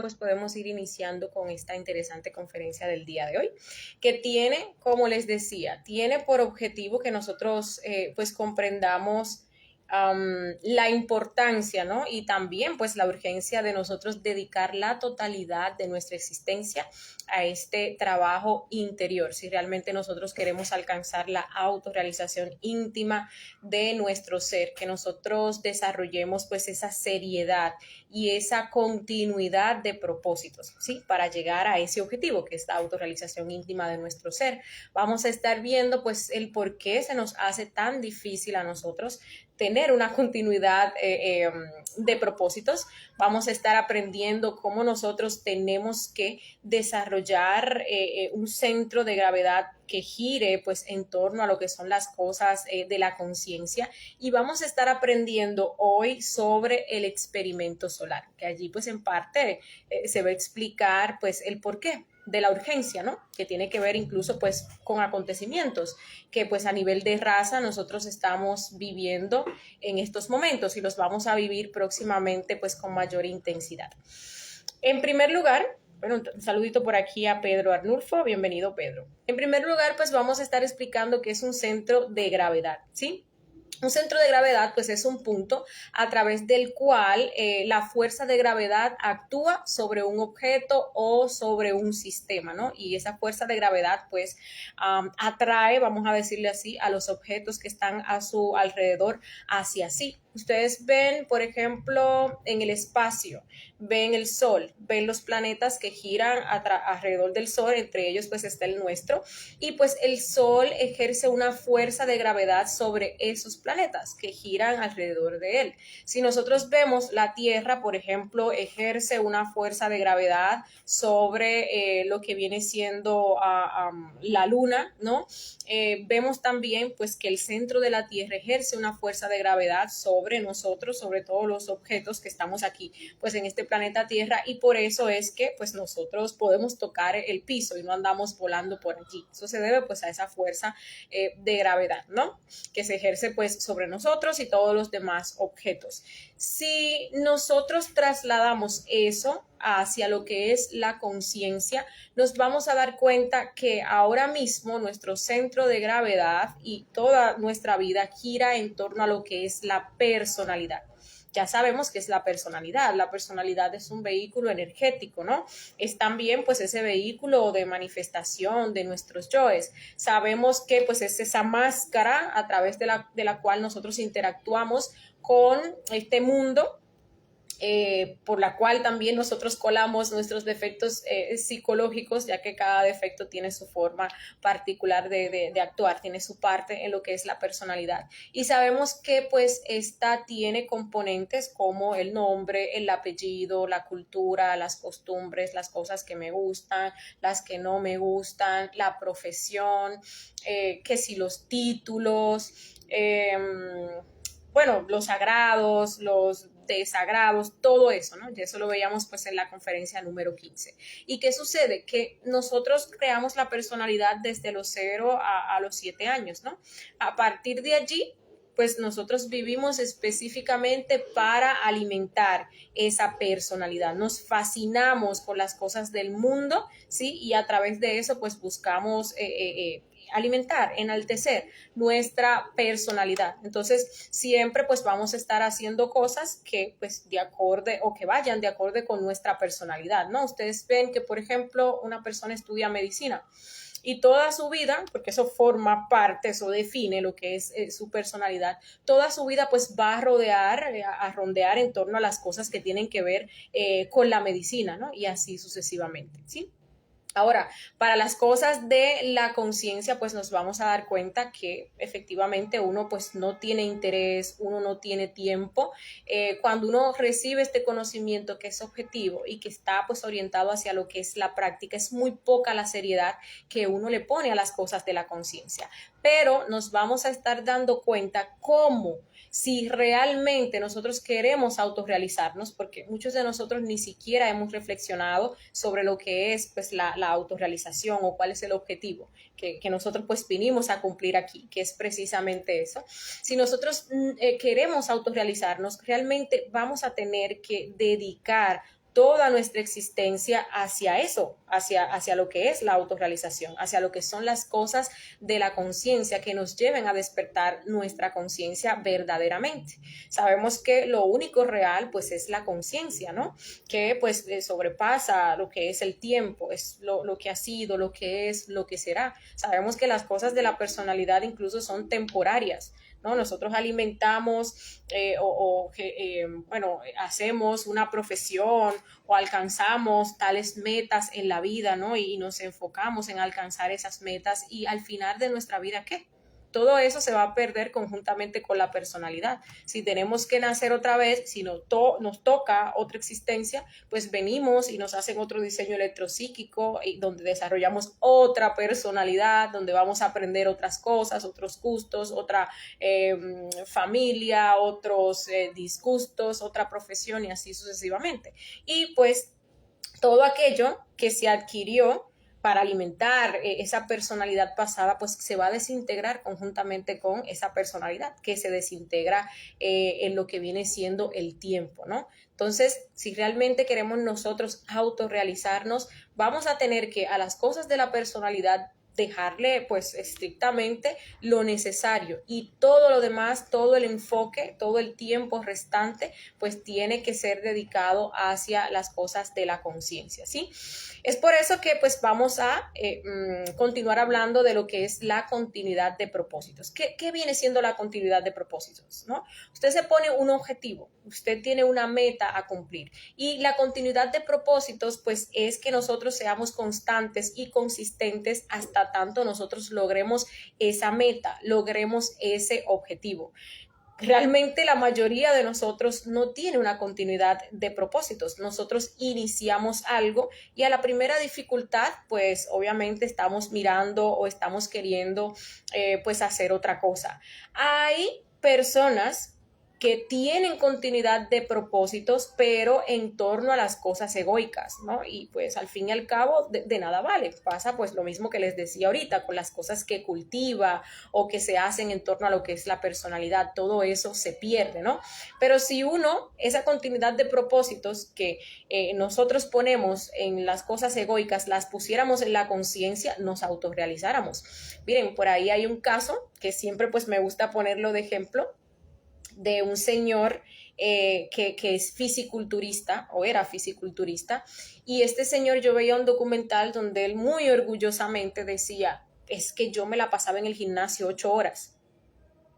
pues podemos ir iniciando con esta interesante conferencia del día de hoy, que tiene, como les decía, tiene por objetivo que nosotros pues comprendamos la importancia, ¿no? Y también pues la urgencia de nosotros dedicar la totalidad de nuestra existencia a este trabajo interior, si realmente nosotros queremos alcanzar la autorrealización íntima de nuestro ser, que nosotros desarrollemos pues esa seriedad y esa continuidad de propósitos, ¿sí? Para llegar a ese objetivo que es la autorrealización íntima de nuestro ser. Vamos a estar viendo pues el por qué se nos hace tan difícil a nosotros tener una continuidad de propósitos. Vamos a estar aprendiendo cómo nosotros tenemos que desarrollar un centro de gravedad que gire pues en torno a lo que son las cosas de la conciencia, y vamos a estar aprendiendo hoy sobre el experimento solar, que allí pues en parte se va a explicar pues el porqué de la urgencia, ¿no? Que tiene que ver incluso pues con acontecimientos que pues a nivel de raza nosotros estamos viviendo en estos momentos y los vamos a vivir próximamente pues con mayor intensidad. En primer lugar, bueno, un saludito por aquí a Pedro Arnulfo, bienvenido Pedro. En primer lugar, pues vamos a estar explicando qué es un centro de gravedad, ¿sí? Un centro de gravedad pues es un punto a través del cual la fuerza de gravedad actúa sobre un objeto o sobre un sistema, ¿no? Y esa fuerza de gravedad pues atrae, vamos a decirle así, a los objetos que están a su alrededor hacia sí. Ustedes ven, por ejemplo, en el espacio, ven el Sol, ven los planetas que giran alrededor del Sol, entre ellos pues está el nuestro, y pues el Sol ejerce una fuerza de gravedad sobre esos planetas que giran alrededor de él. Si nosotros vemos la Tierra, por ejemplo, ejerce una fuerza de gravedad sobre lo que viene siendo la Luna, ¿no? Vemos también pues que el centro de la Tierra ejerce una fuerza de gravedad sobre nosotros, sobre todos los objetos que estamos aquí pues en este planeta Tierra, y por eso es que pues nosotros podemos tocar el piso y no andamos volando por allí. Eso se debe pues a esa fuerza de gravedad, ¿no? Que se ejerce pues sobre nosotros y todos los demás objetos. Si nosotros trasladamos eso hacia lo que es la conciencia, nos vamos a dar cuenta que ahora mismo nuestro centro de gravedad y toda nuestra vida gira en torno a lo que es la personalidad. Ya sabemos que es la personalidad. La personalidad es un vehículo energético, ¿no? Es también pues ese vehículo de manifestación de nuestros yoes. Sabemos que pues es esa máscara a través de la cual nosotros interactuamos con este mundo, por la cual también nosotros colamos nuestros defectos psicológicos, ya que cada defecto tiene su forma particular de actuar, tiene su parte en lo que es la personalidad. Y sabemos que pues esta tiene componentes como el nombre, el apellido, la cultura, las costumbres, las cosas que me gustan, las que no me gustan, la profesión, que si los títulos, bueno, los sagrados, los desagrados, todo eso, ¿no? Y eso lo veíamos pues en la conferencia número 15. ¿Y qué sucede? Que nosotros creamos la personalidad desde los 0 a los 7 años, ¿no? A partir de allí, pues nosotros vivimos específicamente para alimentar esa personalidad. Nos fascinamos con las cosas del mundo, ¿sí? Y a través de eso, pues buscamos alimentar, enaltecer nuestra personalidad. Entonces, siempre pues vamos a estar haciendo cosas que pues de acorde o que vayan de acorde con nuestra personalidad, ¿no? Ustedes ven que, por ejemplo, una persona estudia medicina y toda su vida, porque eso forma parte, eso define lo que es su personalidad, toda su vida pues va a rodear, a rondear en torno a las cosas que tienen que ver con la medicina, ¿no? Y así sucesivamente, ¿sí? Ahora, para las cosas de la conciencia, pues nos vamos a dar cuenta que efectivamente uno pues no tiene interés, uno no tiene tiempo. Cuando uno recibe este conocimiento que es objetivo y que está pues orientado hacia lo que es la práctica, es muy poca la seriedad que uno le pone a las cosas de la conciencia. Pero nos vamos a estar dando cuenta cómo, si realmente nosotros queremos autorrealizarnos, porque muchos de nosotros ni siquiera hemos reflexionado sobre lo que es pues la autorrealización o cuál es el objetivo que nosotros pues vinimos a cumplir aquí, que es precisamente eso. Si nosotros queremos autorrealizarnos, realmente vamos a tener que dedicar toda nuestra existencia hacia eso, hacia lo que es la autorrealización, hacia lo que son las cosas de la conciencia que nos lleven a despertar nuestra conciencia verdaderamente. Sabemos que lo único real pues es la conciencia, ¿no? Que pues sobrepasa lo que es el tiempo, es lo que ha sido, lo que es, lo que será. Sabemos que las cosas de la personalidad incluso son temporarias, ¿no? Nosotros alimentamos hacemos una profesión o alcanzamos tales metas en la vida, ¿no? Y nos enfocamos en alcanzar esas metas y al final de nuestra vida, ¿qué? Todo eso se va a perder conjuntamente con la personalidad. Si tenemos que nacer otra vez, si nos toca otra existencia, pues venimos y nos hacen otro diseño electropsíquico donde desarrollamos otra personalidad, donde vamos a aprender otras cosas, otros gustos, otra familia, otros disgustos, otra profesión y así sucesivamente. Y pues todo aquello que se adquirió para alimentar esa personalidad pasada, pues se va a desintegrar conjuntamente con esa personalidad que se desintegra en lo que viene siendo el tiempo, ¿no? Entonces, si realmente queremos nosotros autorrealizarnos, vamos a tener que a las cosas de la personalidad dejarle pues estrictamente lo necesario y todo lo demás, todo el enfoque, todo el tiempo restante pues tiene que ser dedicado hacia las cosas de la conciencia, ¿sí? Es por eso que pues vamos a continuar hablando de lo que es la continuidad de propósitos. ¿Qué viene siendo la continuidad de propósitos, ¿no? Usted se pone un objetivo, usted tiene una meta a cumplir y la continuidad de propósitos pues es que nosotros seamos constantes y consistentes hasta tanto nosotros logremos esa meta, logremos ese objetivo. Realmente la mayoría de nosotros no tiene una continuidad de propósitos. Nosotros iniciamos algo y a la primera dificultad, pues obviamente estamos mirando o estamos queriendo pues hacer otra cosa. Hay personas que tienen continuidad de propósitos, pero en torno a las cosas egoicas, ¿no? Y pues al fin y al cabo de nada vale. Pasa pues lo mismo que les decía ahorita, con las cosas que cultiva o que se hacen en torno a lo que es la personalidad, todo eso se pierde, ¿no? Pero si uno, esa continuidad de propósitos que nosotros ponemos en las cosas egoicas, las pusiéramos en la conciencia, nos autorrealizáramos. Miren, por ahí hay un caso que siempre pues me gusta ponerlo de ejemplo, de un señor que es fisiculturista o era fisiculturista y este señor, yo veía un documental donde él muy orgullosamente decía, es que yo me la pasaba en el gimnasio 8 horas,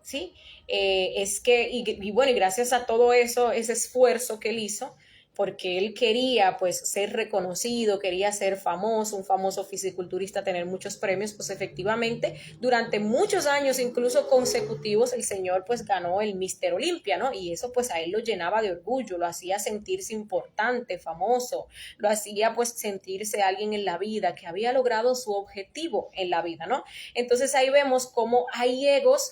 ¿sí? Es que, y bueno, y gracias a todo eso, ese esfuerzo que él hizo, porque él quería pues ser reconocido, quería ser famoso, un famoso fisiculturista, tener muchos premios, pues efectivamente durante muchos años incluso consecutivos el señor pues ganó el Mister Olympia, ¿no? Y eso pues a él lo llenaba de orgullo, lo hacía sentirse importante, famoso, lo hacía pues sentirse alguien en la vida que había logrado su objetivo en la vida, ¿no? Entonces ahí vemos cómo hay egos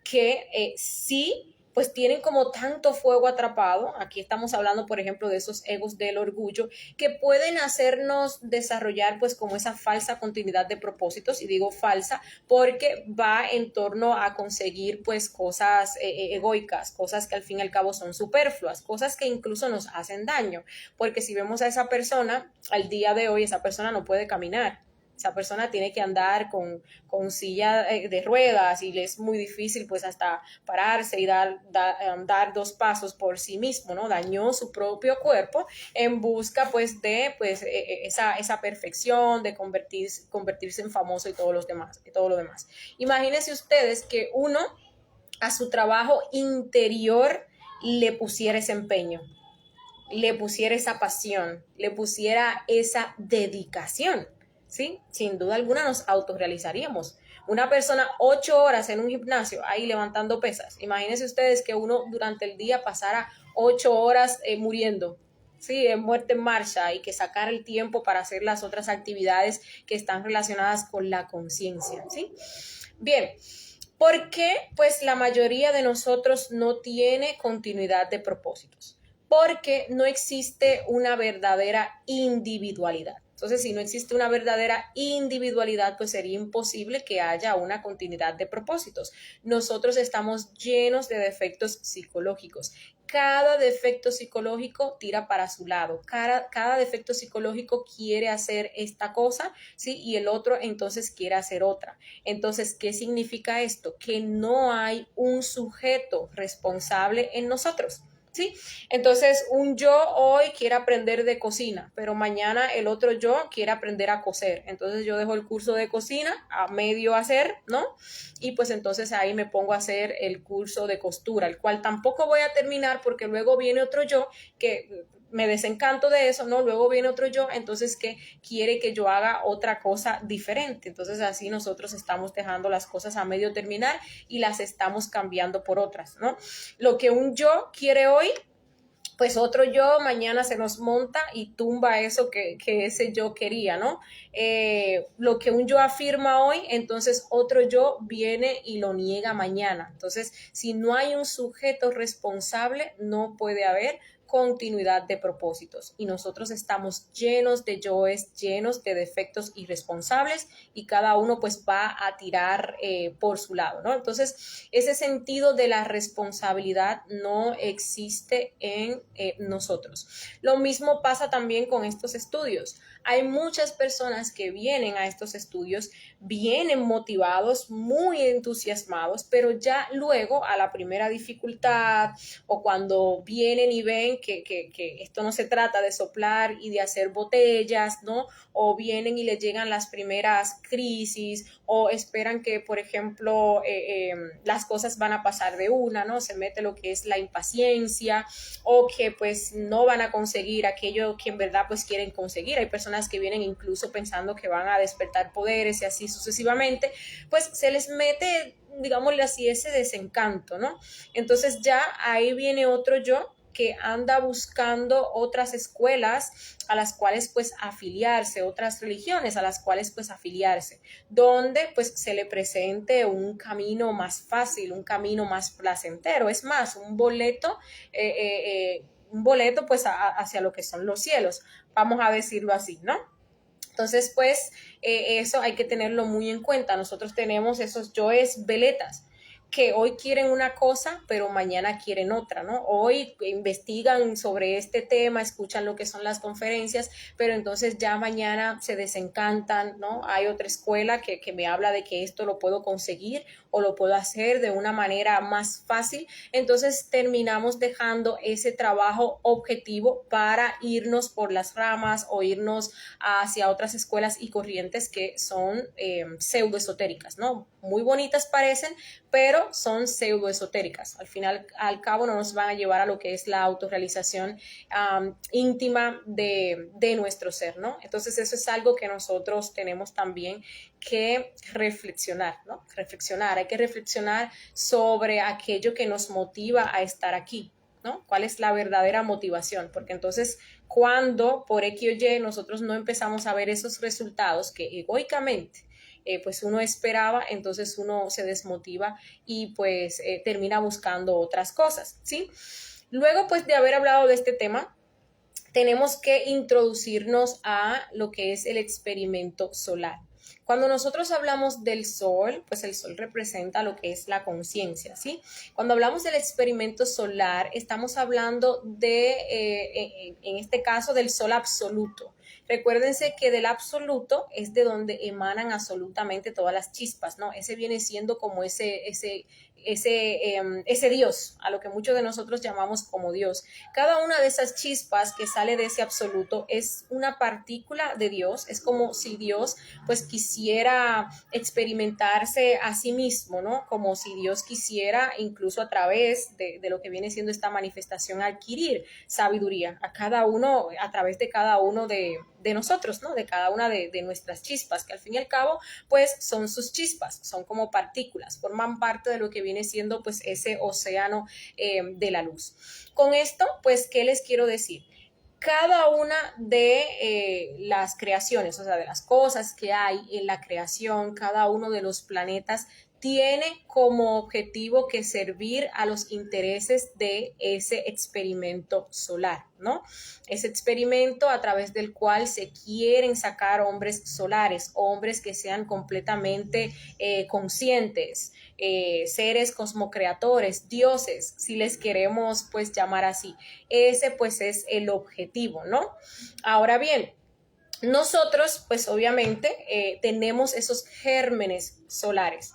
que sí pues tienen como tanto fuego atrapado. Aquí estamos hablando, por ejemplo, de esos egos del orgullo que pueden hacernos desarrollar pues como esa falsa continuidad de propósitos, y digo falsa porque va en torno a conseguir pues cosas egoicas, cosas que al fin y al cabo son superfluas, cosas que incluso nos hacen daño, porque si vemos a esa persona, al día de hoy esa persona no puede caminar. Esa persona tiene que andar con silla de ruedas y le es muy difícil pues hasta pararse y dar 2 pasos por sí mismo, ¿no? Dañó su propio cuerpo en busca pues de pues esa perfección, de convertirse en famoso y todo lo demás. Imagínense ustedes que uno a su trabajo interior le pusiera ese empeño, le pusiera esa pasión, le pusiera esa dedicación, ¿sí? Sin duda alguna nos autorrealizaríamos. Una persona 8 horas en un gimnasio ahí levantando pesas. Imagínense ustedes que uno durante el día pasara 8 horas muriendo, sí, en muerte en marcha, y que sacar el tiempo para hacer las otras actividades que están relacionadas con la conciencia, ¿sí? Bien, ¿por qué pues la mayoría de nosotros no tiene continuidad de propósitos? Porque no existe una verdadera individualidad. Entonces, si no existe una verdadera individualidad, pues sería imposible que haya una continuidad de propósitos. Nosotros estamos llenos de defectos psicológicos. Cada defecto psicológico tira para su lado. Cada defecto psicológico quiere hacer esta cosa, ¿sí? Y el otro entonces quiere hacer otra. Entonces, ¿qué significa esto? Que no hay un sujeto responsable en nosotros. ¿Sí? Entonces, un yo hoy quiere aprender de cocina, pero mañana el otro yo quiere aprender a coser. Entonces, yo dejo el curso de cocina a medio hacer, ¿no? Y pues entonces ahí me pongo a hacer el curso de costura, el cual tampoco voy a terminar porque luego viene otro yo que me desencanto de eso, ¿no? Luego viene otro yo, entonces que quiere que yo haga otra cosa diferente. Entonces así nosotros estamos dejando las cosas a medio terminar y las estamos cambiando por otras, ¿no? Lo que un yo quiere hoy, pues otro yo mañana se nos monta y tumba eso que ese yo quería, ¿no? Lo que un yo afirma hoy, entonces otro yo viene y lo niega mañana. Entonces, si no hay un sujeto responsable, no puede haber continuidad de propósitos y nosotros estamos llenos de yoes, llenos de defectos irresponsables y cada uno pues va a tirar por su lado, ¿no? Entonces ese sentido de la responsabilidad no existe en nosotros. Lo mismo pasa también con estos estudios. Hay muchas personas que vienen a estos estudios, vienen motivados, muy entusiasmados, pero ya luego a la primera dificultad o cuando vienen y ven que esto no se trata de soplar y de hacer botellas, ¿no? O vienen y les llegan las primeras crisis o esperan que, por ejemplo, las cosas van a pasar de una, ¿no? Se mete lo que es la impaciencia o que pues no van a conseguir aquello que en verdad pues quieren conseguir. Hay personas que vienen incluso pensando que van a despertar poderes y así sucesivamente, pues se les mete, digámosle así, ese desencanto, ¿no? Entonces ya ahí viene otro yo que anda buscando otras escuelas a las cuales pues afiliarse, otras religiones a las cuales pues afiliarse, donde pues se le presente un camino más fácil, un camino más placentero, es más, un boleto pues hacia lo que son los cielos, vamos a decirlo así, ¿no? Entonces, pues, eso hay que tenerlo muy en cuenta. Nosotros tenemos esos yoes veletas que hoy quieren una cosa, pero mañana quieren otra, ¿no? Hoy investigan sobre este tema, escuchan lo que son las conferencias, pero entonces ya mañana se desencantan, ¿no? Hay otra escuela que me habla de que esto lo puedo conseguir o lo puedo hacer de una manera más fácil. Entonces terminamos dejando ese trabajo objetivo para irnos por las ramas o irnos hacia otras escuelas y corrientes que son pseudoesotéricas, ¿no? Muy bonitas parecen, pero son pseudoesotéricas. Al final, al cabo, no nos van a llevar a lo que es la autorrealización íntima de nuestro ser, ¿no? Entonces, eso es algo que nosotros tenemos también que reflexionar, ¿no? Hay que reflexionar sobre aquello que nos motiva a estar aquí, ¿no? ¿Cuál es la verdadera motivación? Porque entonces, cuando por X o Y nosotros no empezamos a ver esos resultados que egoicamente pues uno esperaba, entonces uno se desmotiva y pues termina buscando otras cosas, ¿sí? Luego pues de haber hablado de este tema, tenemos que introducirnos a lo que es el experimento solar. Cuando nosotros hablamos del sol, pues el sol representa lo que es la conciencia, ¿sí? Cuando hablamos del experimento solar, estamos hablando en este caso, del sol absoluto. Recuérdense que del absoluto es de donde emanan absolutamente todas las chispas, ¿no? Ese viene siendo como ese Dios, a lo que muchos de nosotros llamamos como Dios. Cada una de esas chispas que sale de ese absoluto es una partícula de Dios, es como si Dios pues quisiera experimentarse a sí mismo, ¿no? Como si Dios quisiera incluso a través de lo que viene siendo esta manifestación adquirir sabiduría a cada uno, a través de cada uno de nosotros, ¿no? De cada una de nuestras chispas, que al fin y al cabo pues son sus chispas, son como partículas, forman parte de lo que viene siendo pues ese océano de la luz. Con esto, pues, ¿qué les quiero decir? Cada una de las creaciones, o sea, de las cosas que hay en la creación, cada uno de los planetas tiene como objetivo que servir a los intereses de ese experimento solar, ¿no? Ese experimento a través del cual se quieren sacar hombres solares, hombres que sean completamente conscientes, seres cosmocreadores, dioses, si les queremos pues llamar así. Ese pues es el objetivo, ¿no? Ahora bien, nosotros, pues obviamente, tenemos esos gérmenes solares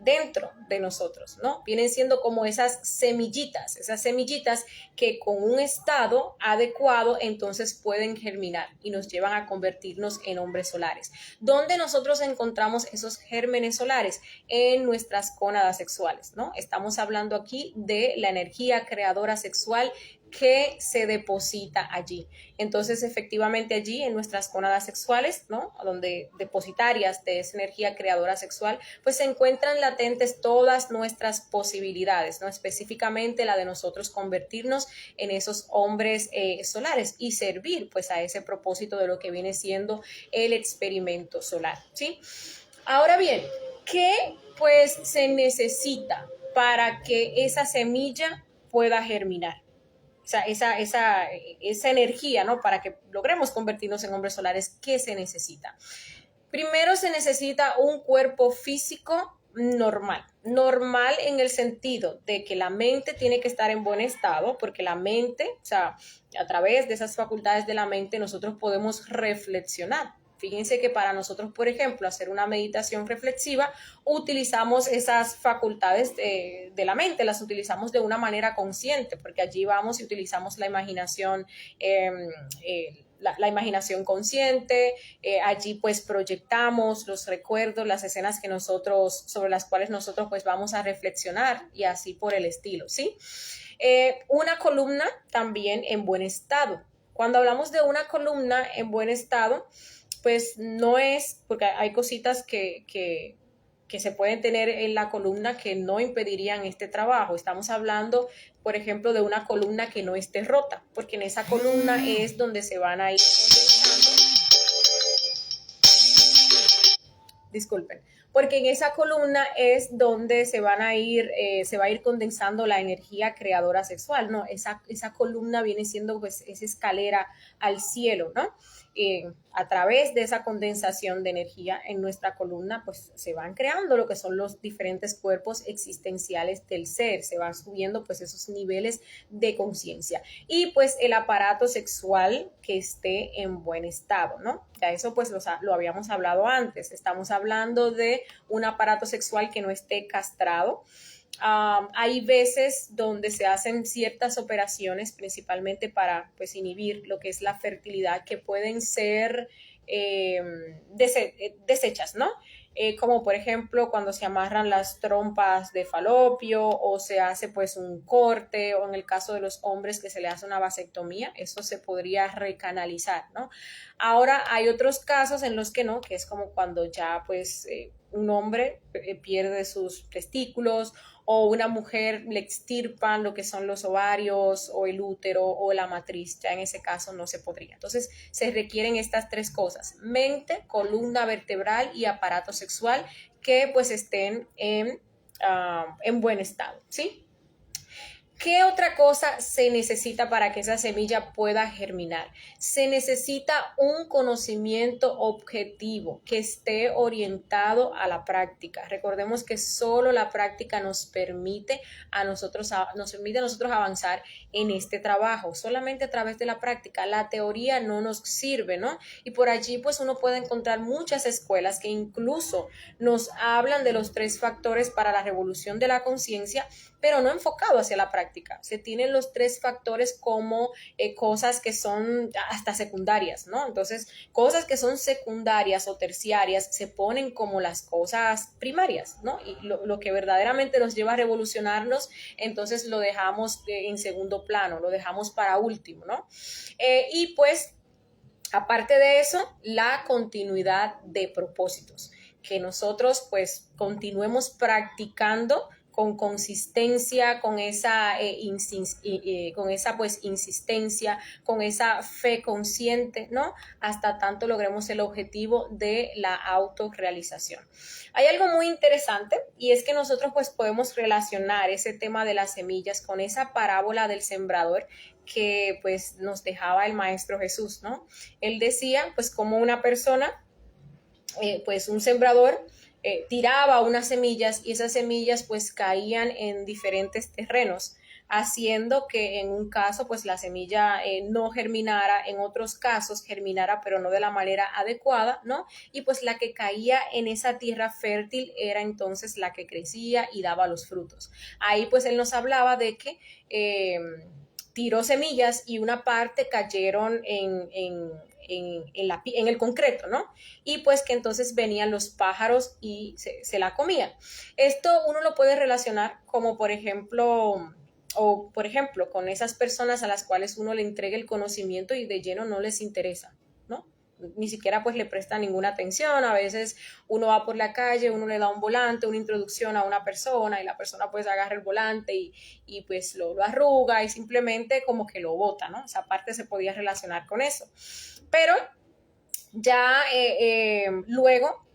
dentro de nosotros, ¿no? Vienen siendo como esas semillitas que con un estado adecuado entonces pueden germinar y nos llevan a convertirnos en hombres solares. ¿Dónde nosotros encontramos esos gérmenes solares? En nuestras gónadas sexuales, ¿no? Estamos hablando aquí de la energía creadora sexual que se deposita allí. Entonces, efectivamente allí en nuestras gónadas sexuales, ¿no? Donde depositarias de esa energía creadora sexual, pues se encuentran latentes todas nuestras posibilidades, ¿no? Específicamente la de nosotros convertirnos en esos hombres solares y servir pues a ese propósito de lo que viene siendo el experimento solar, ¿sí? Ahora bien, ¿qué pues se necesita para que esa semilla pueda germinar? O sea, esa energía, ¿no? Para que logremos convertirnos en hombres solares, ¿qué se necesita? Primero se necesita un cuerpo físico normal. Normal en el sentido de que la mente tiene que estar en buen estado, porque la mente, o sea, a través de esas facultades de la mente nosotros podemos reflexionar. Fíjense que para nosotros, por ejemplo, hacer una meditación reflexiva, utilizamos esas facultades de la mente, las utilizamos de una manera consciente, porque allí vamos y utilizamos la imaginación, la imaginación consciente, allí pues proyectamos los recuerdos, las escenas que nosotros, sobre las cuales nosotros pues vamos a reflexionar y así por el estilo, ¿sí? Una columna también en buen estado. Cuando hablamos de una columna en buen estado, pues no es, porque hay cositas que se pueden tener en la columna que no impedirían este trabajo. Estamos hablando, por ejemplo, de una columna que no esté rota, porque en esa columna es donde se van a ir condensando. Disculpen, porque en esa columna es donde se va a ir condensando la energía creadora sexual, ¿no? Esa columna viene siendo pues esa escalera al cielo, ¿no? A través de esa condensación de energía en nuestra columna, pues se van creando lo que son los diferentes cuerpos existenciales del ser, se van subiendo pues esos niveles de conciencia y pues el aparato sexual que esté en buen estado, ¿no? Ya eso pues lo habíamos hablado antes, estamos hablando de un aparato sexual que no esté castrado. Hay veces donde se hacen ciertas operaciones principalmente para pues inhibir lo que es la fertilidad que pueden ser desechas, ¿no? Como por ejemplo cuando se amarran las trompas de falopio o se hace pues un corte o en el caso de los hombres que se le hace una vasectomía, eso se podría recanalizar, ¿no? Ahora hay otros casos en los que no, que es como cuando ya pues un hombre pierde sus testículos o una mujer le extirpan lo que son los ovarios o el útero o la matriz, ya en ese caso no se podría. Entonces se requieren estas tres cosas: mente, columna vertebral y aparato sexual que pues estén en buen estado, ¿sí? ¿Qué otra cosa se necesita para que esa semilla pueda germinar? Se necesita un conocimiento objetivo que esté orientado a la práctica. Recordemos que solo la práctica nos permite a nosotros avanzar en este trabajo. Solamente a través de la práctica. La teoría no nos sirve, ¿no? Y por allí pues uno puede encontrar muchas escuelas que incluso nos hablan de los 3 factores para la revolución de la conciencia, pero no enfocado hacia la práctica. Se tienen los 3 factores como cosas que son hasta secundarias, ¿no? Entonces, cosas que son secundarias o terciarias se ponen como las cosas primarias, ¿no? Y lo que verdaderamente nos lleva a revolucionarnos, entonces lo dejamos en segundo plano, lo dejamos para último, ¿no? Y pues, aparte de eso, la continuidad de propósitos, que nosotros pues continuemos practicando con consistencia, con esa pues insistencia, con esa fe consciente, ¿no? Hasta tanto logremos el objetivo de la autorrealización. Hay algo muy interesante y es que nosotros pues podemos relacionar ese tema de las semillas con esa parábola del sembrador que pues nos dejaba el Maestro Jesús, ¿no? Él decía pues como una persona, pues un sembrador, tiraba unas semillas y esas semillas pues caían en diferentes terrenos, haciendo que en un caso pues la semilla no germinara, en otros casos germinara pero no de la manera adecuada, ¿no? Y pues la que caía en esa tierra fértil era entonces la que crecía y daba los frutos. Ahí pues él nos hablaba de que tiró semillas y una parte cayeron en el concreto, ¿no? Y pues que entonces venían los pájaros y se la comían. Esto uno lo puede relacionar como por ejemplo con esas personas a las cuales uno le entrega el conocimiento y de lleno no les interesa, ¿no? Ni siquiera pues le presta ninguna atención. A veces uno va por la calle, uno le da un volante, una introducción a una persona y la persona pues agarra el volante y pues lo arruga y simplemente como que lo bota, ¿no? Esa parte se podía relacionar con eso. Pero ya luego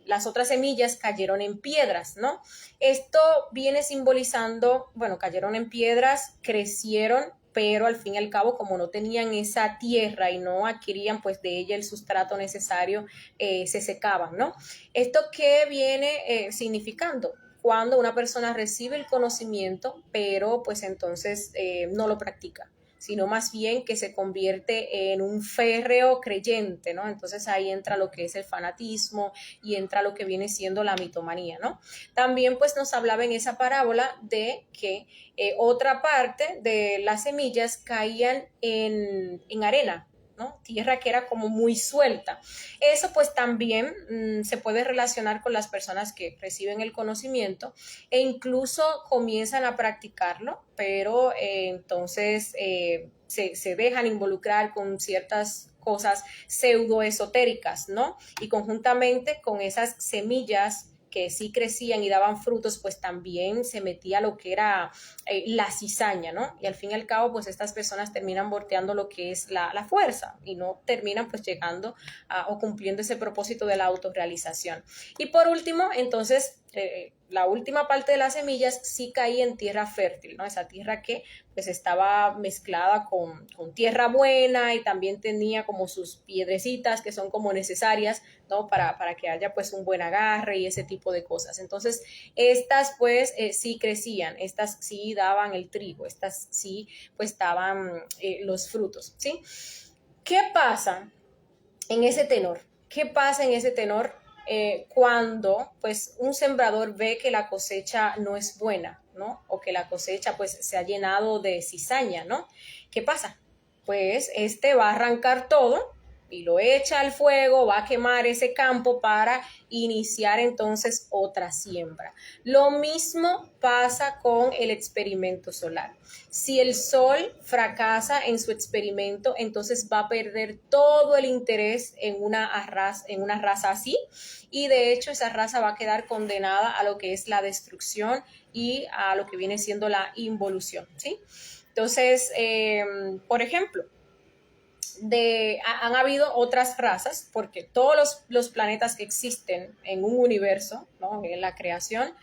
las otras semillas cayeron en piedras, ¿no? Esto viene simbolizando, bueno, cayeron en piedras, crecieron, pero al fin y al cabo, como no tenían esa tierra y no adquirían pues de ella el sustrato necesario, se secaban, ¿no? ¿Esto qué viene significando? Cuando una persona recibe el conocimiento, pero pues entonces no lo practica, sino más bien que se convierte en un férreo creyente, ¿no? Entonces ahí entra lo que es el fanatismo y entra lo que viene siendo la mitomanía, ¿no? También pues nos hablaba en esa parábola de que otra parte de las semillas caían en arena, ¿no? Tierra que era como muy suelta. Eso pues también se puede relacionar con las personas que reciben el conocimiento e incluso comienzan a practicarlo, pero entonces se dejan involucrar con ciertas cosas pseudoesotéricas, ¿no? Y conjuntamente con esas semillas que sí crecían y daban frutos, pues también se metía lo que era la cizaña, ¿no? Y al fin y al cabo, pues estas personas terminan volteando lo que es la fuerza y no terminan pues llegando o cumpliendo ese propósito de la autorrealización. Y por último, entonces, la última parte de las semillas sí caía en tierra fértil, ¿no? Esa tierra que pues estaba mezclada con tierra buena y también tenía como sus piedrecitas que son como necesarias, ¿no? Para que haya pues un buen agarre y ese tipo de cosas. Entonces, estas pues sí crecían, estas sí daban el trigo, estas sí pues daban los frutos, ¿sí? ¿Qué pasa en ese tenor? ¿Qué pasa en ese tenor cuando pues un sembrador ve que la cosecha no es buena, ¿no? O que la cosecha pues se ha llenado de cizaña, ¿no? ¿Qué pasa? Pues este va a arrancar todo y lo echa al fuego, va a quemar ese campo para iniciar entonces otra siembra. Lo mismo pasa con el experimento solar. Si el sol fracasa en su experimento, entonces va a perder todo el interés en una raza así, y de hecho esa raza va a quedar condenada a lo que es la destrucción y a lo que viene siendo la involución, ¿sí? Entonces, por ejemplo, han habido otras razas, porque todos los planetas que existen en un universo, ¿no? En la creación,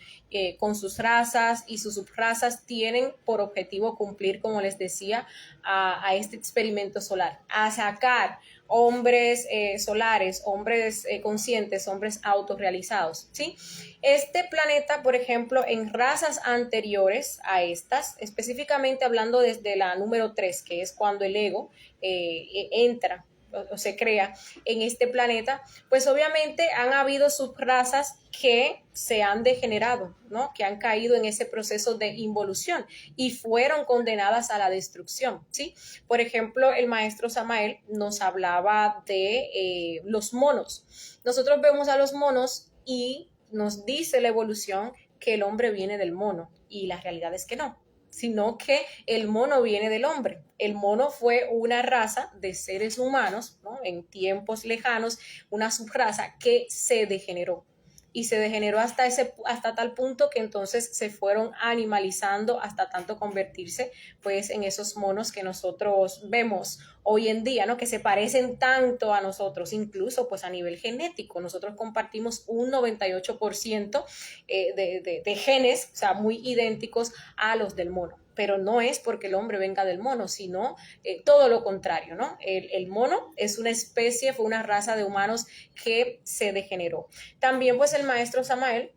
con sus razas y sus subrazas, tienen por objetivo cumplir, como les decía, a este experimento solar, a sacar hombres solares, hombres conscientes, hombres autorrealizados, ¿sí? Este planeta, por ejemplo, en razas anteriores a estas, específicamente hablando desde la número 3, que es cuando el ego entra o se crea en este planeta, pues obviamente han habido subrazas que se han degenerado, ¿no? Que han caído en ese proceso de involución y fueron condenadas a la destrucción, ¿sí? Por ejemplo, el maestro Samael nos hablaba de los monos. Nosotros vemos a los monos y nos dice la evolución que el hombre viene del mono, y la realidad es que no, sino que el mono viene del hombre. El mono fue una raza de seres humanos, ¿no? En tiempos lejanos, una subraza que se degeneró. y se degeneró hasta tal punto que entonces se fueron animalizando hasta tanto convertirse pues en esos monos que nosotros vemos hoy en día, ¿no? Que se parecen tanto a nosotros, incluso pues a nivel genético. Nosotros compartimos un 98% de genes, o sea, muy idénticos a los del mono. Pero no es porque el hombre venga del mono, sino todo lo contrario, ¿no? El mono es una especie, fue una raza de humanos que se degeneró. También pues el maestro Samael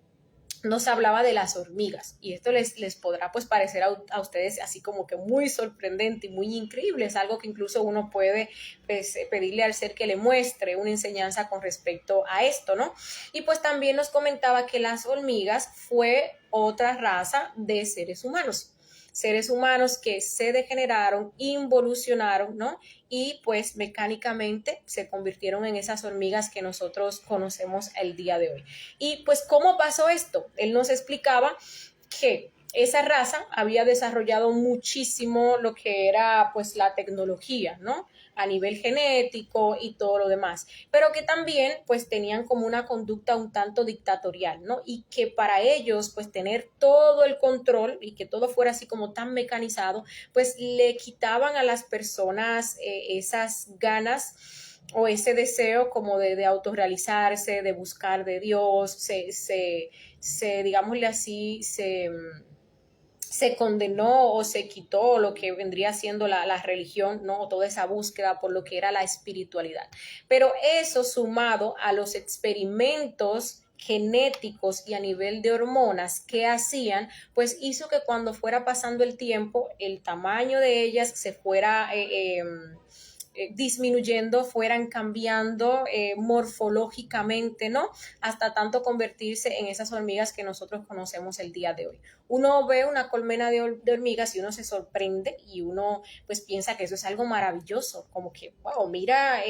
nos hablaba de las hormigas y esto les podrá pues parecer a ustedes así como que muy sorprendente y muy increíble, es algo que incluso uno puede pues, pedirle al ser que le muestre una enseñanza con respecto a esto, ¿no? Y pues también nos comentaba que las hormigas fue otra raza de seres humanos que se degeneraron, involucionaron, ¿no? Y pues mecánicamente se convirtieron en esas hormigas que nosotros conocemos el día de hoy. Y pues, ¿cómo pasó esto? Él nos explicaba que esa raza había desarrollado muchísimo lo que era pues la tecnología, ¿no? A nivel genético y todo lo demás, pero que también pues tenían como una conducta un tanto dictatorial, ¿no? Y que para ellos pues tener todo el control y que todo fuera así como tan mecanizado, pues le quitaban a las personas esas ganas o ese deseo como de autorrealizarse, de buscar de Dios, digámosle así, se condenó o se quitó lo que vendría siendo la religión, ¿no? Toda esa búsqueda por lo que era la espiritualidad. Pero eso sumado a los experimentos genéticos y a nivel de hormonas que hacían, pues hizo que cuando fuera pasando el tiempo, el tamaño de ellas se fuera disminuyendo, fueran cambiando morfológicamente, ¿no? Hasta tanto convertirse en esas hormigas que nosotros conocemos el día de hoy. Uno ve una colmena de hormigas y uno se sorprende y uno pues piensa que eso es algo maravilloso, como que, wow, mira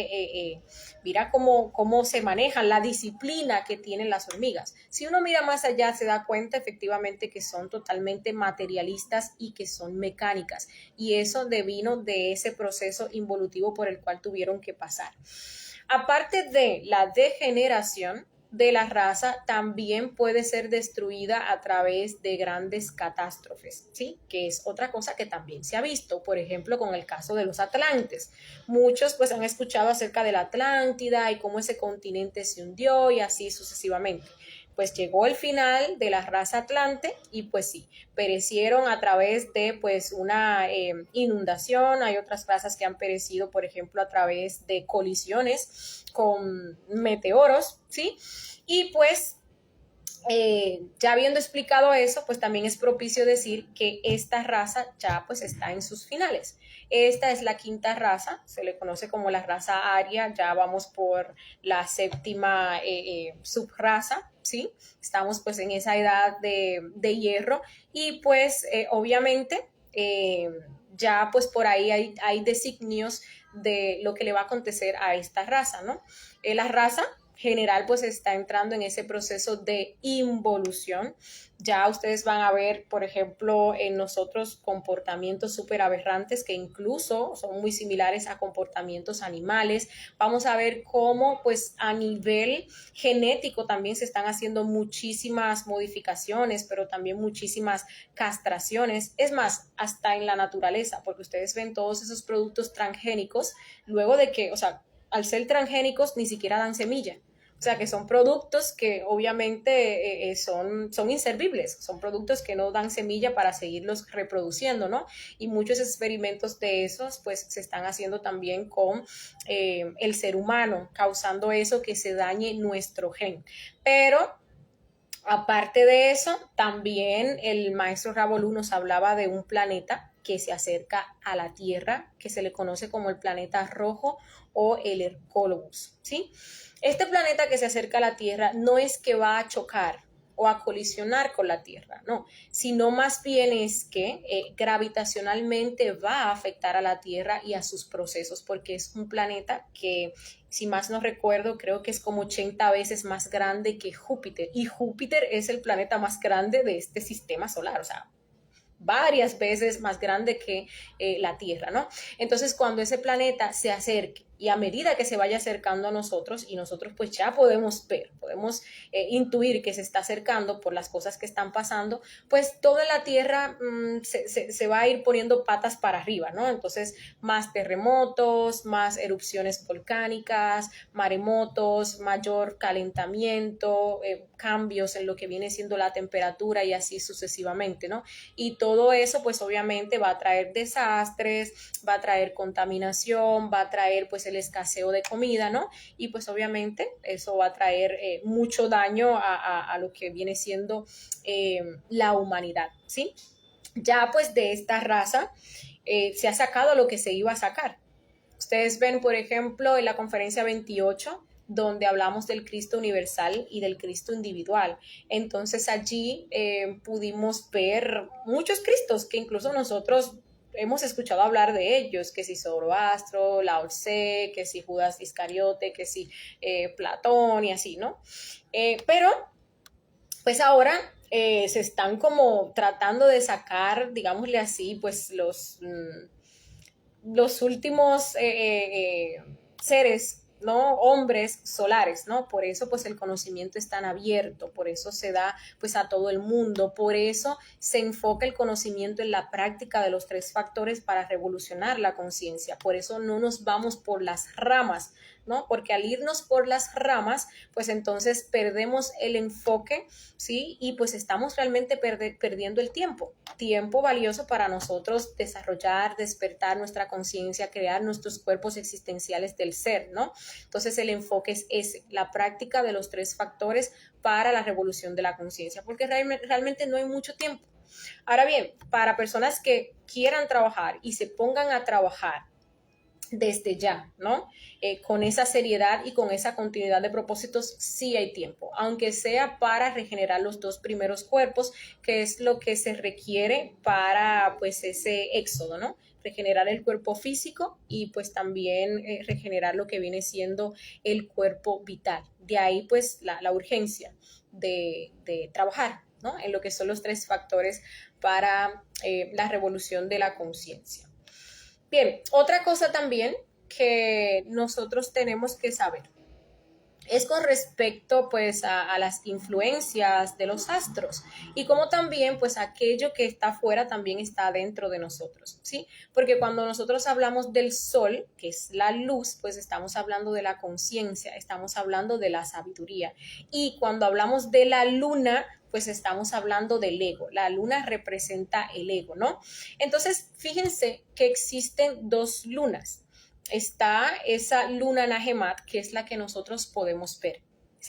cómo se manejan, la disciplina que tienen las hormigas. Si uno mira más allá, se da cuenta efectivamente que son totalmente materialistas y que son mecánicas. Y eso devino de ese proceso involutivo por el cual tuvieron que pasar. Aparte de la degeneración de la raza, también puede ser destruida a través de grandes catástrofes, ¿sí? Que es otra cosa que también se ha visto, por ejemplo, con el caso de los Atlantes. Muchos pues han escuchado acerca de la Atlántida y cómo ese continente se hundió y así sucesivamente. Pues llegó el final de la raza Atlante y pues sí, perecieron a través de pues una inundación. Hay otras razas que han perecido, por ejemplo, a través de colisiones con meteoros, ¿sí? Y pues ya habiendo explicado eso, pues también es propicio decir que esta raza ya pues está en sus finales. Esta es la quinta raza, se le conoce como la raza aria, ya vamos por la séptima subraza, ¿sí? Estamos pues en esa edad de hierro y pues obviamente ya pues por ahí hay designios de lo que le va a acontecer a esta raza, ¿no? La raza general pues está entrando en ese proceso de involución. Ya ustedes van a ver, por ejemplo, en nosotros comportamientos súper aberrantes que incluso son muy similares a comportamientos animales. Vamos a ver cómo pues a nivel genético también se están haciendo muchísimas modificaciones, pero también muchísimas castraciones. Es más, hasta en la naturaleza, porque ustedes ven todos esos productos transgénicos luego de que, o sea, al ser transgénicos ni siquiera dan semilla. O sea, que son productos que obviamente son inservibles, son productos que no dan semilla para seguirlos reproduciendo, ¿no? Y muchos experimentos de esos, pues, se están haciendo también con el ser humano, causando eso que se dañe nuestro gen. Pero aparte de eso, también el maestro Ravolú nos hablaba de un planeta que se acerca a la Tierra, que se le conoce como el planeta rojo o el Hercólogos, ¿sí? Este planeta que se acerca a la Tierra no es que va a chocar o a colisionar con la Tierra, no, sino más bien es que gravitacionalmente va a afectar a la Tierra y a sus procesos, porque es un planeta que, si más no recuerdo, creo que es como 80 veces más grande que Júpiter, y Júpiter es el planeta más grande de este sistema solar, o sea, varias veces más grande que la Tierra, ¿no? Entonces, cuando ese planeta se acerque Y a medida que se vaya acercando a nosotros y nosotros pues ya podemos ver, podemos intuir que se está acercando por las cosas que están pasando, pues toda la Tierra se va a ir poniendo patas para arriba, ¿no? Entonces, más terremotos, más erupciones volcánicas, maremotos, mayor calentamiento, cambios en lo que viene siendo la temperatura y así sucesivamente, ¿no? Y todo eso pues obviamente va a traer desastres, va a traer contaminación, va a traer pues el escaseo de comida, ¿no? Y pues obviamente eso va a traer mucho daño a lo que viene siendo la humanidad, ¿sí? Ya pues de esta raza se ha sacado lo que se iba a sacar. Ustedes ven, por ejemplo, en la conferencia 28, donde hablamos del Cristo universal y del Cristo individual. Entonces allí pudimos ver muchos Cristos que incluso nosotros hemos escuchado hablar de ellos, que si Zoroastro, Lao Tse, que si Judas Iscariote, que si Platón y así, ¿no? Pero pues ahora se están como tratando de sacar, digámosle así, pues los últimos seres, ¿no? Hombres solares, ¿no? Por eso pues el conocimiento es tan abierto, por eso se da pues a todo el mundo, por eso se enfoca el conocimiento en la práctica de los tres factores para revolucionar la conciencia, por eso no nos vamos por las ramas, ¿no? Porque al irnos por las ramas, pues entonces perdemos el enfoque, ¿sí? Y pues estamos realmente perdiendo el tiempo valioso para nosotros desarrollar, despertar nuestra conciencia, crear nuestros cuerpos existenciales del ser, ¿no? Entonces el enfoque es ese, la práctica de los tres factores para la revolución de la conciencia, porque realmente no hay mucho tiempo. Ahora bien, para personas que quieran trabajar y se pongan a trabajar desde ya, ¿no? Con esa seriedad y con esa continuidad de propósitos, sí hay tiempo, aunque sea para regenerar los dos primeros cuerpos, que es lo que se requiere para, pues, ese éxodo, ¿no? Regenerar el cuerpo físico y, pues, también regenerar lo que viene siendo el cuerpo vital. De ahí, pues, la urgencia de trabajar, ¿no? En lo que son los tres factores para la revolución de la conciencia. Bien, otra cosa también que nosotros tenemos que saber es con respecto pues a las influencias de los astros y como también pues aquello que está afuera también está dentro de nosotros, ¿sí? Porque cuando nosotros hablamos del sol, que es la luz, pues estamos hablando de la conciencia, estamos hablando de la sabiduría y cuando hablamos de la luna, pues estamos hablando del ego. La luna representa el ego, ¿no? Entonces, fíjense que existen dos lunas. Está esa luna Nahemat, que es la que nosotros podemos ver.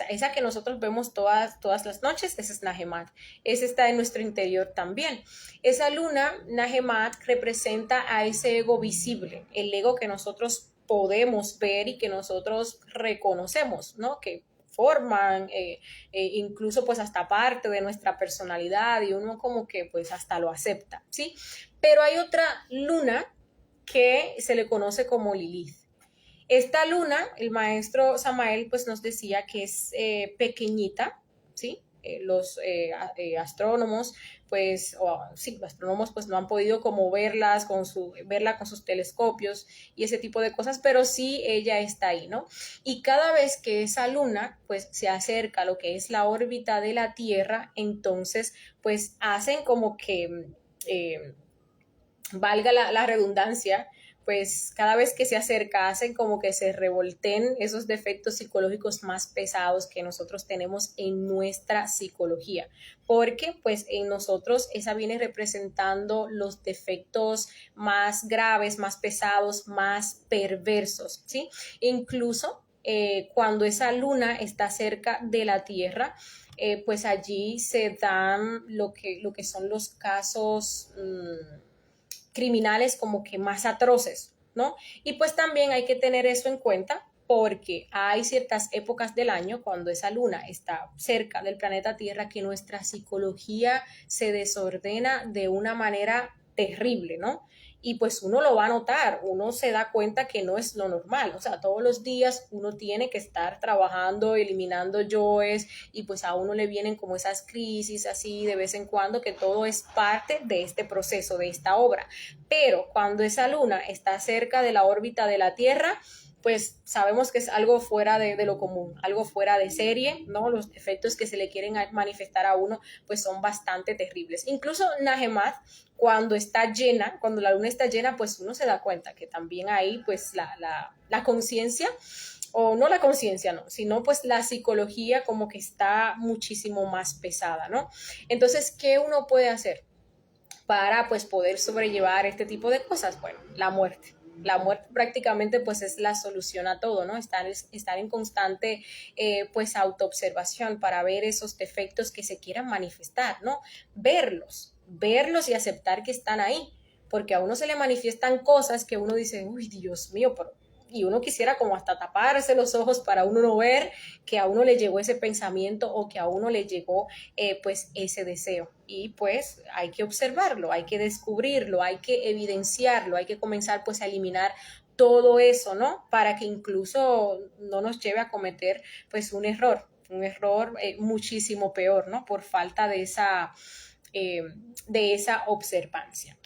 Esa que nosotros vemos todas las noches, esa es Nahemat. Esa está en nuestro interior también. Esa luna Nahemat representa a ese ego visible, el ego que nosotros podemos ver y que nosotros reconocemos, ¿no? Que forman incluso pues hasta parte de nuestra personalidad y uno como que pues hasta lo acepta, ¿sí? Pero hay otra luna que se le conoce como Lilith. Esta luna, el maestro Samael pues nos decía que es pequeñita, ¿sí? Los astrónomos pues, sí, los astrónomos pues no han podido como verla con sus telescopios y ese tipo de cosas, pero sí ella está ahí, ¿no? Y cada vez que esa luna pues se acerca a lo que es la órbita de la Tierra, entonces pues hacen como que valga la redundancia, pues cada vez que se acerca hacen como que se revolten esos defectos psicológicos más pesados que nosotros tenemos en nuestra psicología, porque pues en nosotros esa viene representando los defectos más graves, más pesados, más perversos, ¿sí? Incluso cuando esa luna está cerca de la Tierra, pues allí se dan lo que son los casos criminales como que más atroces, ¿no? Y pues también hay que tener eso en cuenta porque hay ciertas épocas del año cuando esa luna está cerca del planeta Tierra que nuestra psicología se desordena de una manera terrible, ¿no? Y pues uno lo va a notar, uno se da cuenta que no es lo normal, o sea, todos los días uno tiene que estar trabajando, eliminando yoes y pues a uno le vienen como esas crisis así de vez en cuando, que todo es parte de este proceso, de esta obra. Pero cuando esa luna está cerca de la órbita de la Tierra, pues sabemos que es algo fuera de lo común, algo fuera de serie, ¿no? Los efectos que se le quieren manifestar a uno, pues son bastante terribles. Incluso Najemat, cuando está llena, cuando la luna está llena, pues uno se da cuenta que también ahí, pues la conciencia, o no la conciencia, no, sino pues la psicología como que está muchísimo más pesada, ¿no? Entonces, ¿qué uno puede hacer para pues poder sobrellevar este tipo de cosas? Bueno, la muerte. La muerte prácticamente pues es la solución a todo, ¿no? Estar en constante pues autoobservación para ver esos defectos que se quieran manifestar, ¿no? Verlos y aceptar que están ahí, porque a uno se le manifiestan cosas que uno dice, uy, Dios mío, pero y uno quisiera como hasta taparse los ojos para uno no ver que a uno le llegó ese pensamiento o que a uno le llegó pues ese deseo. Y pues hay que observarlo, hay que descubrirlo, hay que evidenciarlo, hay que comenzar pues a eliminar todo eso, ¿no? Para que incluso no nos lleve a cometer pues un error muchísimo peor, ¿no? Por falta de esa observancia.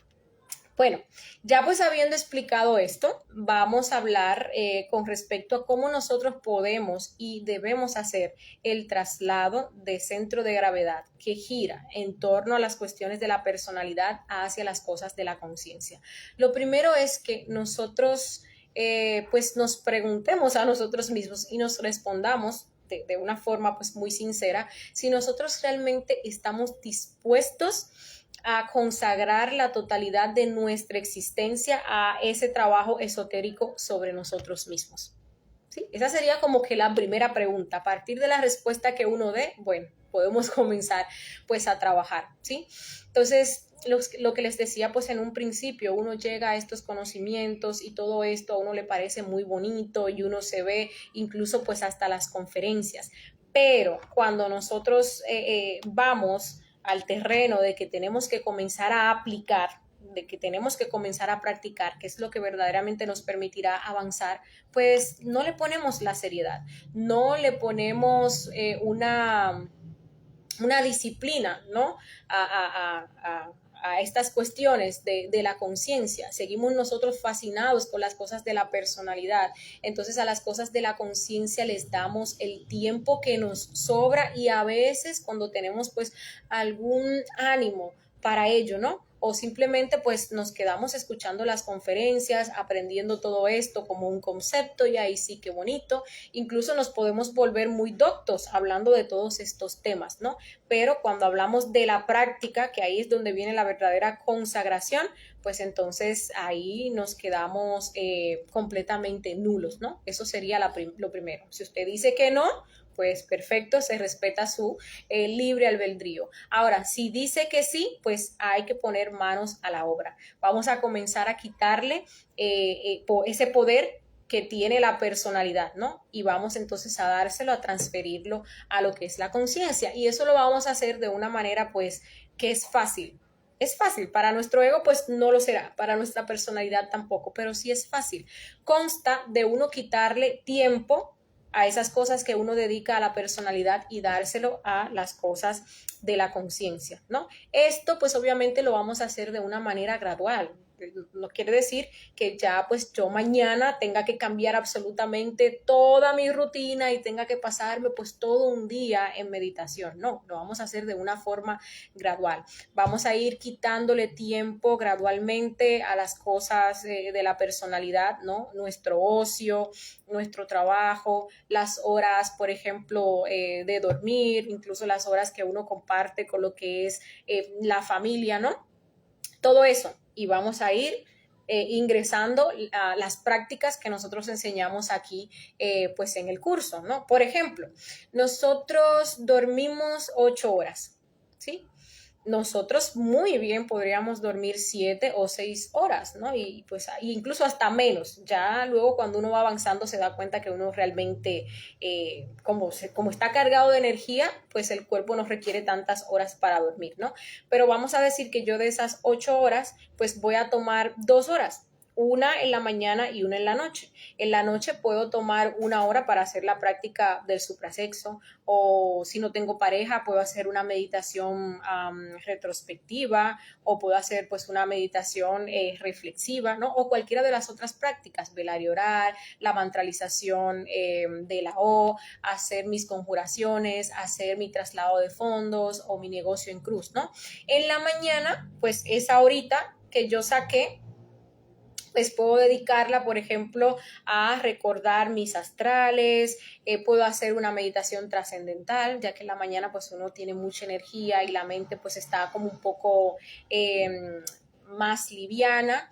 Bueno, ya pues habiendo explicado esto, vamos a hablar con respecto a cómo nosotros podemos y debemos hacer el traslado de centro de gravedad que gira en torno a las cuestiones de la personalidad hacia las cosas de la conciencia. Lo primero es que nosotros pues nos preguntemos a nosotros mismos y nos respondamos de una forma pues muy sincera si nosotros realmente estamos dispuestos a consagrar la totalidad de nuestra existencia a ese trabajo esotérico sobre nosotros mismos. ¿Sí? Esa sería como que la primera pregunta. A partir de la respuesta que uno dé, bueno, podemos comenzar pues a trabajar, ¿sí? Entonces, lo que les decía pues en un principio, uno llega a estos conocimientos y todo esto a uno le parece muy bonito y uno se ve incluso pues hasta las conferencias, pero cuando nosotros vamos al terreno de que tenemos que comenzar a aplicar, de que tenemos que comenzar a practicar, que es lo que verdaderamente nos permitirá avanzar, pues no le ponemos la seriedad, no le ponemos una disciplina, ¿no? A estas cuestiones de la conciencia. Seguimos nosotros fascinados con las cosas de la personalidad. Entonces a las cosas de la conciencia les damos el tiempo que nos sobra y a veces cuando tenemos pues algún ánimo para ello, ¿no? O simplemente pues nos quedamos escuchando las conferencias, aprendiendo todo esto como un concepto y ahí sí que bonito. Incluso nos podemos volver muy doctos hablando de todos estos temas, ¿no? Pero cuando hablamos de la práctica, que ahí es donde viene la verdadera consagración, pues entonces ahí nos quedamos completamente nulos, ¿no? Eso sería lo primero. Si usted dice que no, pues perfecto, se respeta su libre albedrío. Ahora, si dice que sí, pues hay que poner manos a la obra. Vamos a comenzar a quitarle ese poder que tiene la personalidad, ¿no? Y vamos entonces a dárselo, a transferirlo a lo que es la conciencia. Y eso lo vamos a hacer de una manera, pues, que es fácil. Es fácil, para nuestro ego pues no lo será, para nuestra personalidad tampoco, pero sí es fácil. Consta de uno quitarle tiempo a esas cosas que uno dedica a la personalidad y dárselo a las cosas de la conciencia, ¿no? Esto pues obviamente lo vamos a hacer de una manera gradual. No quiere decir que ya pues yo mañana tenga que cambiar absolutamente toda mi rutina y tenga que pasarme pues todo un día en meditación. No, lo vamos a hacer de una forma gradual. Vamos a ir quitándole tiempo gradualmente a las cosas de la personalidad, ¿no? Nuestro ocio, nuestro trabajo, las horas, por ejemplo, de dormir, incluso las horas que uno comparte con lo que es la familia, ¿no? Todo eso. Y vamos a ir ingresando a las prácticas que nosotros enseñamos aquí pues en el curso, ¿no? Por ejemplo, nosotros dormimos 8 horas, ¿sí? Nosotros muy bien podríamos dormir 7 o 6 horas, ¿no? Y pues incluso hasta menos. Ya luego cuando uno va avanzando se da cuenta que uno realmente, como está cargado de energía, pues el cuerpo no requiere tantas horas para dormir, ¿no? Pero vamos a decir que yo de esas 8 horas, pues voy a tomar 2 horas. una en la mañana y una en la noche. En la noche puedo tomar 1 hora para hacer la práctica del suprasexo, o si no tengo pareja puedo hacer una meditación retrospectiva, o puedo hacer pues una meditación reflexiva, ¿no? O cualquiera de las otras prácticas, velar y orar, la mantralización de la O, hacer mis conjuraciones, hacer mi traslado de fondos o mi negocio en cruz, ¿no? En la mañana, pues esa horita que yo saqué, pues puedo dedicarla, por ejemplo, a recordar mis astrales, puedo hacer una meditación trascendental, ya que en la mañana pues uno tiene mucha energía y la mente pues está como un poco más liviana.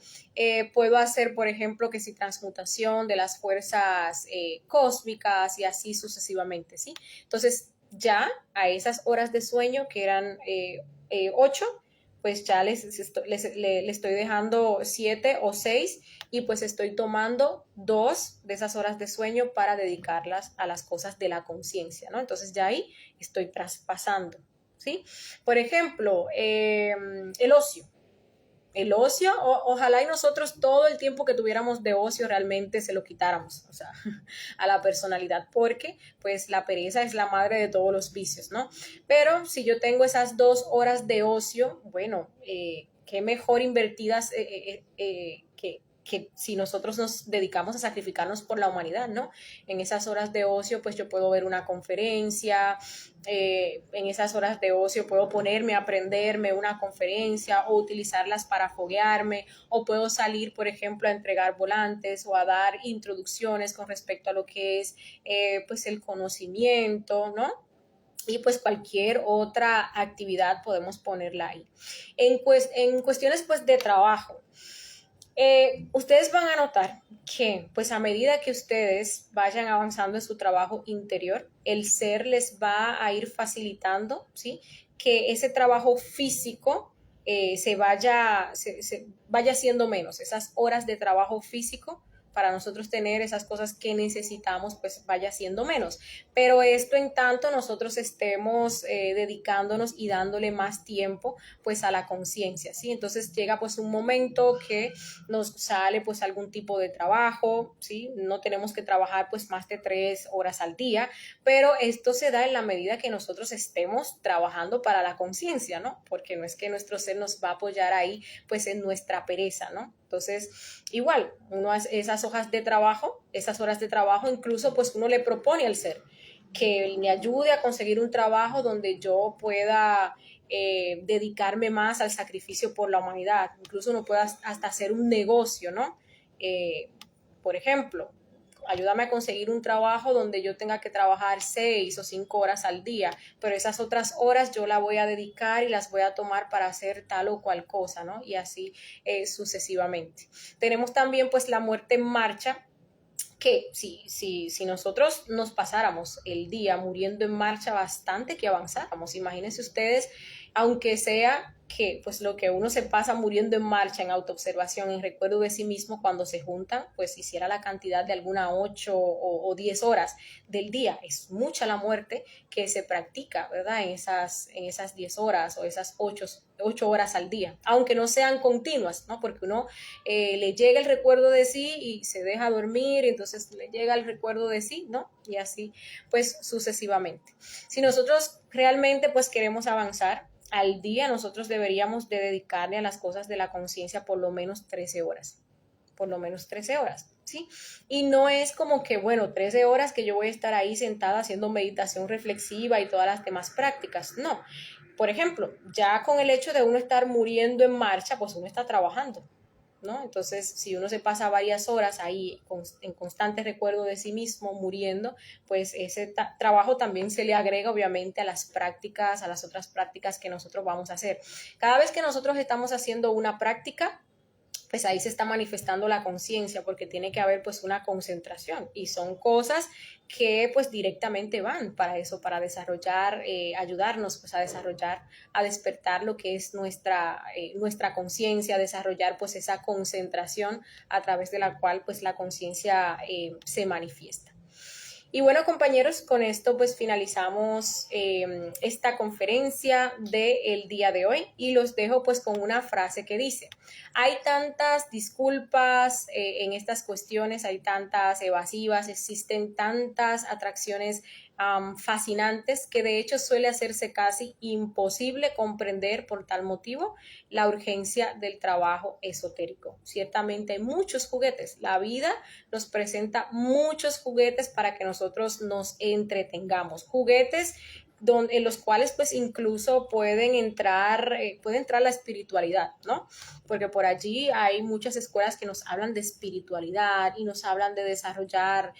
Puedo hacer, por ejemplo, que si transmutación de las fuerzas cósmicas y así sucesivamente, ¿sí? Entonces ya a esas horas de sueño que eran 8, pues ya le estoy dejando 7 o 6 y pues estoy tomando 2 de esas horas de sueño para dedicarlas a las cosas de la conciencia, ¿no? Entonces ya ahí estoy traspasando, ¿sí? Por ejemplo, el ocio. El ocio, ojalá y nosotros todo el tiempo que tuviéramos de ocio realmente se lo quitáramos, o sea, a la personalidad, porque pues la pereza es la madre de todos los vicios, ¿no? Pero si yo tengo esas 2 horas de ocio, bueno, qué mejor invertidas que si nosotros nos dedicamos a sacrificarnos por la humanidad, ¿no? En esas horas de ocio, pues yo puedo ver una conferencia, en esas horas de ocio puedo ponerme a aprenderme una conferencia o utilizarlas para foguearme, o puedo salir, por ejemplo, a entregar volantes o a dar introducciones con respecto a lo que es pues el conocimiento, ¿no? Y pues cualquier otra actividad podemos ponerla ahí. En cuestiones pues de trabajo, ustedes van a notar que pues a medida que ustedes vayan avanzando en su trabajo interior, el ser les va a ir facilitando, ¿sí? Que ese trabajo físico se vaya siendo menos, esas horas de trabajo físico para nosotros tener esas cosas que necesitamos, pues vaya siendo menos. Pero esto en tanto nosotros estemos dedicándonos y dándole más tiempo pues a la conciencia, ¿sí? Entonces llega pues un momento que nos sale pues algún tipo de trabajo, ¿sí? No tenemos que trabajar pues más de 3 horas al día, pero esto se da en la medida que nosotros estemos trabajando para la conciencia, ¿no? Porque no es que nuestro ser nos va a apoyar ahí pues en nuestra pereza, ¿no? Entonces, igual, uno hace esas hojas de trabajo, esas horas de trabajo, incluso pues uno le propone al ser que me ayude a conseguir un trabajo donde yo pueda dedicarme más al sacrificio por la humanidad. Incluso uno puede hasta hacer un negocio, ¿no? Por ejemplo, ayúdame a conseguir un trabajo donde yo tenga que trabajar 6 o 5 horas al día, pero esas otras horas yo la voy a dedicar y las voy a tomar para hacer tal o cual cosa, ¿no? Y así sucesivamente. Tenemos también pues la muerte en marcha, que si nosotros nos pasáramos el día muriendo en marcha, bastante que avanzáramos. Imagínense ustedes, aunque sea que pues lo que uno se pasa muriendo en marcha, en autoobservación, en recuerdo de sí mismo, cuando se juntan, pues hiciera la cantidad de alguna 8 o 10 horas del día. Es mucha la muerte que se practica, ¿verdad? En esas 10 horas o esas 8 horas al día, aunque no sean continuas, ¿no? Porque uno le llega el recuerdo de sí y se deja dormir, y entonces le llega el recuerdo de sí, ¿no? Y así, pues sucesivamente. Si nosotros realmente pues queremos avanzar, al día nosotros deberíamos de dedicarle a las cosas de la conciencia por lo menos 13 horas, por lo menos 13 horas, ¿sí? Y no es como que, bueno, 13 horas que yo voy a estar ahí sentada haciendo meditación reflexiva y todas las demás prácticas, no. Por ejemplo, ya con el hecho de uno estar muriendo en marcha, pues uno está trabajando, ¿no? Entonces, si uno se pasa varias horas ahí en constante recuerdo de sí mismo, muriendo, pues ese trabajo también se le agrega obviamente a las prácticas, a las otras prácticas que nosotros vamos a hacer. Cada vez que nosotros estamos haciendo una práctica, pues ahí se está manifestando la conciencia, porque tiene que haber pues una concentración, y son cosas que pues directamente van para eso, para desarrollar, ayudarnos pues a desarrollar, a despertar lo que es nuestra conciencia, desarrollar pues esa concentración a través de la cual pues la conciencia se manifiesta. Y bueno, compañeros, con esto pues finalizamos esta conferencia del día de hoy y los dejo pues con una frase que dice: hay tantas disculpas en estas cuestiones, hay tantas evasivas, existen tantas atracciones fascinantes que de hecho suele hacerse casi imposible comprender por tal motivo la urgencia del trabajo esotérico. Ciertamente hay muchos juguetes, la vida nos presenta muchos juguetes para que nosotros nos entretengamos, juguetes en los cuales pues incluso puede entrar la espiritualidad, ¿no? Porque por allí hay muchas escuelas que nos hablan de espiritualidad y nos hablan de desarrollar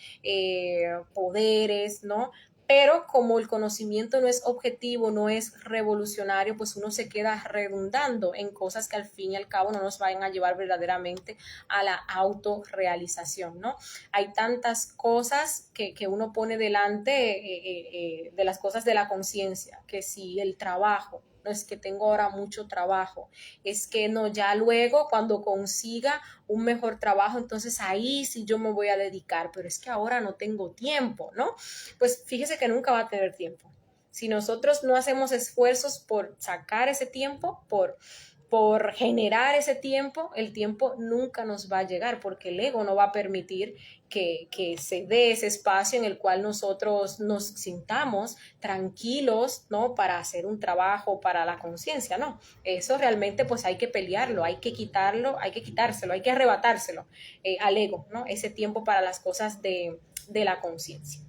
poderes, ¿no? Pero como el conocimiento no es objetivo, no es revolucionario, pues uno se queda redundando en cosas que al fin y al cabo no nos vayan a llevar verdaderamente a la autorrealización, ¿no? Hay tantas cosas que uno pone delante de las cosas de la conciencia, que si el trabajo, no es que tengo ahora mucho trabajo, es que no, ya luego cuando consiga un mejor trabajo, entonces ahí sí yo me voy a dedicar, pero es que ahora no tengo tiempo, ¿no? Pues fíjese que nunca va a tener tiempo. Si nosotros no hacemos esfuerzos por sacar ese tiempo, por generar ese tiempo, el tiempo nunca nos va a llegar porque el ego no va a permitir que se dé ese espacio en el cual nosotros nos sintamos tranquilos, ¿no? Para hacer un trabajo para la conciencia, ¿no? Eso realmente pues hay que pelearlo, hay que quitarlo, hay que quitárselo, hay que arrebatárselo al ego, ¿no? Ese tiempo para las cosas de la conciencia.